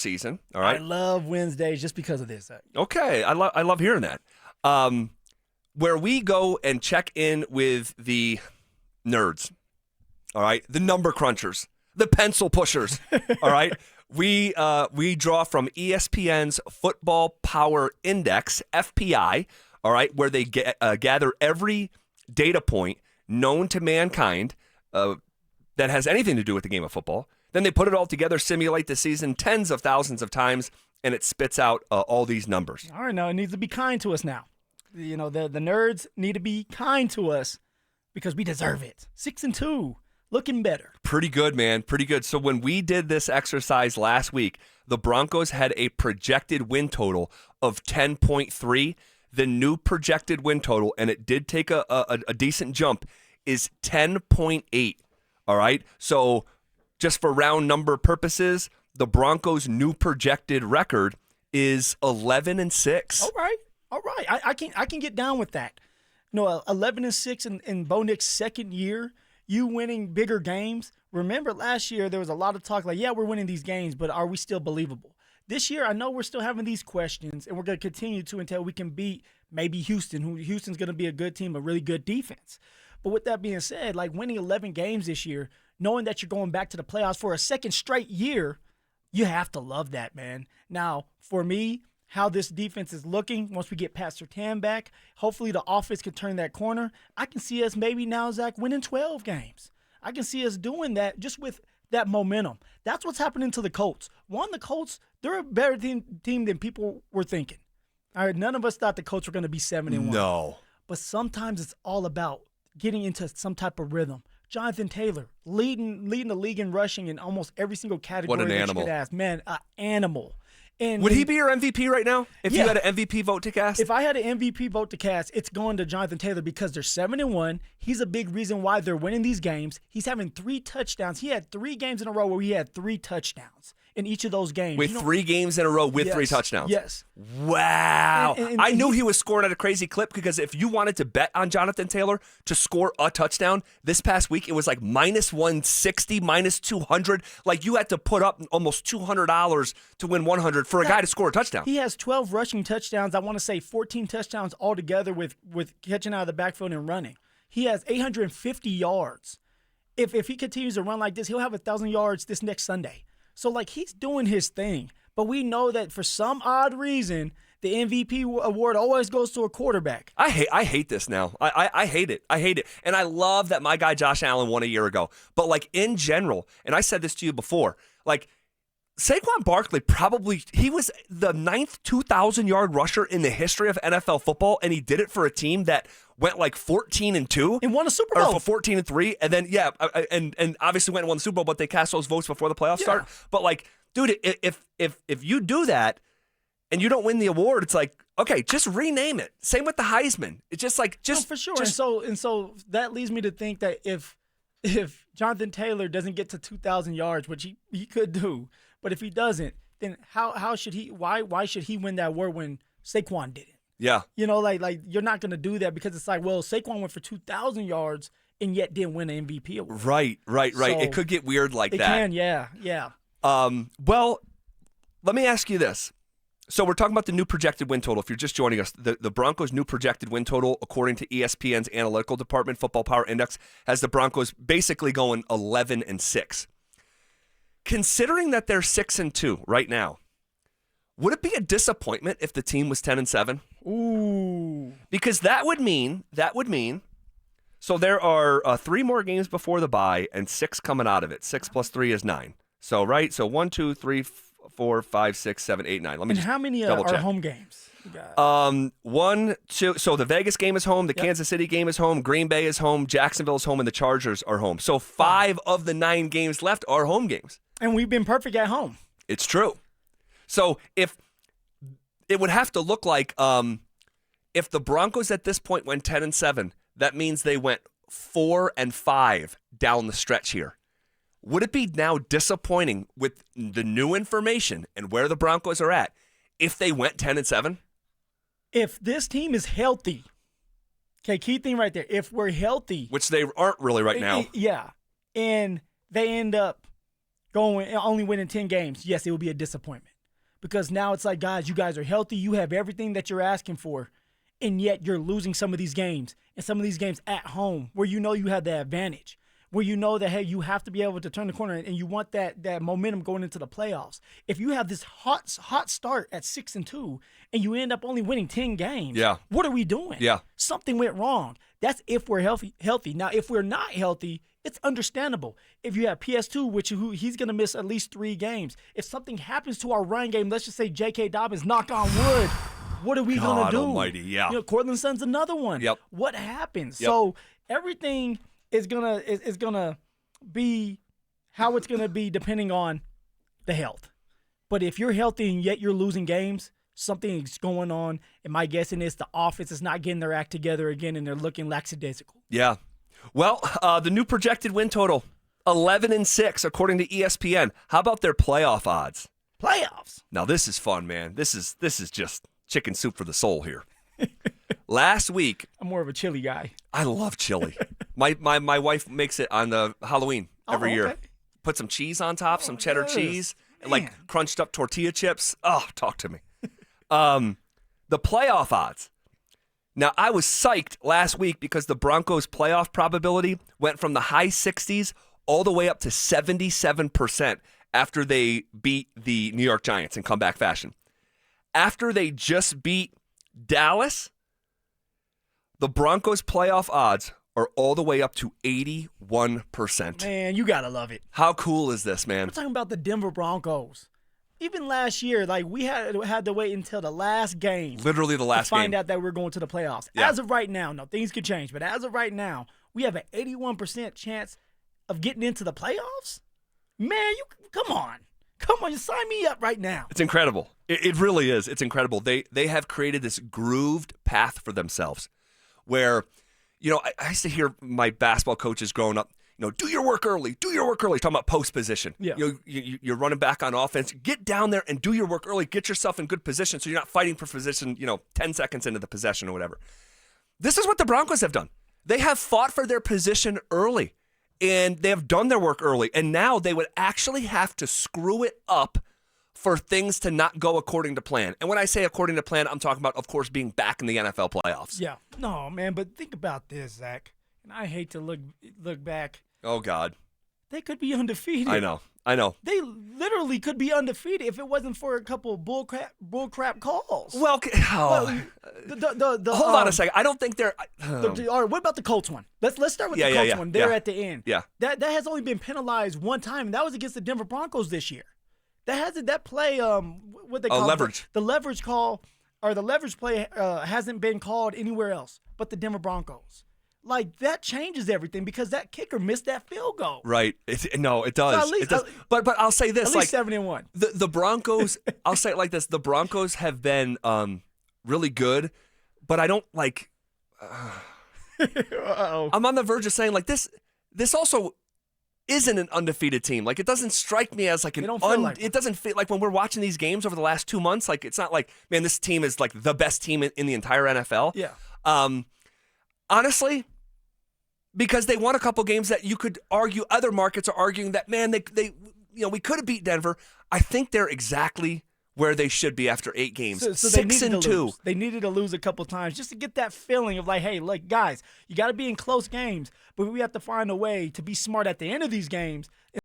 season. All right. I love Wednesdays just because of this. Okay. I love hearing that. Where we go and check in with the nerds. All right. The number crunchers, the pencil pushers. All right. We draw from ESPN's Football Power Index, FPI. All right. Where they gather every data point known to mankind that has anything to do with the game of football. Then they put it all together, simulate the season tens of thousands of times, and it spits out all these numbers. All right, now it needs to be kind to us now. You know, the nerds need to be kind to us because we deserve it. 6-2, looking better. Pretty good, man. Pretty good. So when we did this exercise last week, the Broncos had a projected win total of 10.3. The new projected win total, and it did take a decent jump, is 10.8. All right? So just for round number purposes, the Broncos' new projected record is 11-6. All right. I can get down with that. You know, 11-6 in Bo Nix's second year, you winning bigger games. Remember last year there was a lot of talk like, yeah, we're winning these games, but are we still believable? This year, I know we're still having these questions, and we're going to continue to until we can beat maybe Houston. Houston's going to be a good team, a really good defense. But with that being said, like winning 11 games this year, knowing that you're going back to the playoffs for a second straight year, you have to love that, man. Now, for me, how this defense is looking, once we get Pat Surtain back, hopefully the offense can turn that corner. I can see us maybe now, Zach, winning 12 games. I can see us doing that just with that momentum. That's what's happening to the Colts. The Colts, they're a better team than people were thinking. All right, none of us thought the Colts were going to be 7-1. No. But sometimes it's all about getting into some type of rhythm. Jonathan Taylor, leading the league in rushing in almost every single category. What an animal. You could ask. Man, an animal. And would he be your MVP right now if you had an MVP vote to cast? If I had an MVP vote to cast, it's going to Jonathan Taylor because they're 7-1. He's a big reason why they're winning these games. He's having 3 touchdowns. He had 3 games in a row where he had 3 touchdowns in each of those games. With 3 games in a row with 3 touchdowns? Yes. Wow. I knew he was scoring at a crazy clip because if you wanted to bet on Jonathan Taylor to score a touchdown this past week, it was like minus 160, minus 200. Like you had to put up almost $200 to win 100 for a guy to score a touchdown. He has 12 rushing touchdowns. I want to say 14 touchdowns altogether with catching out of the backfield and running. He has 850 yards. If he continues to run like this, he'll have 1,000 yards this next Sunday. So, like, he's doing his thing. But we know that for some odd reason, the MVP award always goes to a quarterback. I hate this now. I hate it. I hate it. And I love that my guy Josh Allen won a year ago. But, like, in general, and I said this to you before, like, Saquon Barkley he was the 9th 2,000-yard rusher in the history of NFL football, and he did it for a team that went like 14-2 and won a Super Bowl. Or 14-3, and then and obviously went and won the Super Bowl, but they cast those votes before the playoffs start. But like, dude, if you do that and you don't win the award, it's like, okay, just rename it. Same with the Heisman. It's just like for sure. And so that leads me to think that if Jonathan Taylor doesn't get to 2,000 yards, which he could do, but if he doesn't, then how should he? Why should he win that award when Saquon didn't? Yeah. You know, like you're not going to do that because it's like, well, Saquon went for 2,000 yards and yet didn't win an MVP award. Right. So it could get weird like that. It can, yeah. Well, let me ask you this. So we're talking about the new projected win total. If you're just joining us, the Broncos' new projected win total, according to ESPN's analytical department, Football Power Index, has the Broncos basically going 11-6. Considering that they're 6-2 right now, would it be a disappointment if the team was 10-7? Ooh. Because that would mean, so there are 3 more games before the bye and 6 coming out of it. 6 plus 3 is 9. So, right? So 1, 2, 3, 4, 5, 6, 7, 8, 9. Let me and just how many double check. are home games? 1, 2. So the Vegas game is home. The Kansas City game is home. Green Bay is home. Jacksonville is home. And the Chargers are home. So 5 of the 9 games left are home games. And we've been perfect at home. It's true. So if it would have to look like if the Broncos at this point went 10-7, that means they went 4-5 down the stretch here. Would it be now disappointing with the new information and where the Broncos are at if they went 10-7? If this team is healthy, okay, key thing right there. If we're healthy, which they aren't really right now, and they end up only winning 10 games, yes, it will be a disappointment. because now it's like, guys, you guys are healthy. You have everything that you're asking for, and yet you're losing some of these games, and some of these games at home where you know you have the advantage, where you know that, hey, you have to be able to turn the corner, and you want that momentum going into the playoffs. If you have this hot start at 6-2 and you end up only winning 10 games, what are we doing? Yeah. Something went wrong. That's if we're healthy. Now, if we're not healthy, it's understandable. If you have PS2, he's going to miss at least 3 games. If something happens to our run game, let's just say J.K. Dobbins, knock on wood, what are we going to do? Almighty, yeah. Cortland Sutton's another one. Yep. What happens? Yep. So everything is gonna be how it's gonna be depending on the health. But if you're healthy and yet you're losing games, something's going on. And my guessing is the offense is not getting their act together again, and they're looking lackadaisical. Yeah. Well, the new projected win total, 11-6, according to ESPN. How about their playoff odds? Playoffs. Now this is fun, man. This is just chicken soup for the soul here. Last week, I'm more of a chili guy. I love chili. My wife makes it on the Halloween every year. Put some cheese on top, some cheddar cheese, and like crunched up tortilla chips. Oh, talk to me. The playoff odds. Now, I was psyched last week because the Broncos' playoff probability went from the high 60s all the way up to 77% after they beat the New York Giants in comeback fashion. After they just beat Dallas, the Broncos' playoff odds are all the way up to 81%. Man, you got to love it. How cool is this, man? We're talking about the Denver Broncos. Even last year, like we had to wait until the last game. Literally the last to find game. out that we're going to the playoffs. Yeah. As of right now, no, things could change, but as of right now, we have an 81% chance of getting into the playoffs? Man, come on, you sign me up right now. It's incredible. It really is. It's incredible. They have created this grooved path for themselves where, I used to hear my basketball coaches growing up, do your work early, talking about post position. Yeah. You're running back on offense. Get down there and do your work early. Get yourself in good position so you're not fighting for position, 10 seconds into the possession or whatever. This is what the Broncos have done. They have fought for their position early, and they have done their work early, and now they would actually have to screw it up for things to not go according to plan. And when I say according to plan, I'm talking about, of course, being back in the NFL playoffs. Yeah. No, man, but think about this, Zach. And I hate to look back. Oh, God. They could be undefeated. I know. They literally could be undefeated if it wasn't for a couple of bullcrap calls. Well, hold on a second. I don't think they're. All right, what about the Colts one? Let's start with the Colts one. They're at the end. Yeah. That has only been penalized one time, and that was against the Denver Broncos this year. That play what they call leverage. The leverage call or the leverage play hasn't been called anywhere else but the Denver Broncos. Like, that changes everything because that kicker missed that field goal. Right. It does. So at least, it does. But I'll say this. At least 7-1. The Broncos, I'll say it like this. The Broncos have been really good, but I don't like I'm on the verge of saying, like, this also isn't an undefeated team. Like, it doesn't strike me as like an it doesn't feel like when we're watching these games over the last 2 months, like, it's not like, man, this team is like the best team in the entire NFL. Yeah. Honestly, because they won a couple games that you could argue other markets are arguing that, man, they we could have beat Denver. I think they're exactly where they should be after 8 games. So 6-2. They needed to lose a couple times just to get that feeling of like, hey, look, guys, you got to be in close games, but we have to find a way to be smart at the end of these games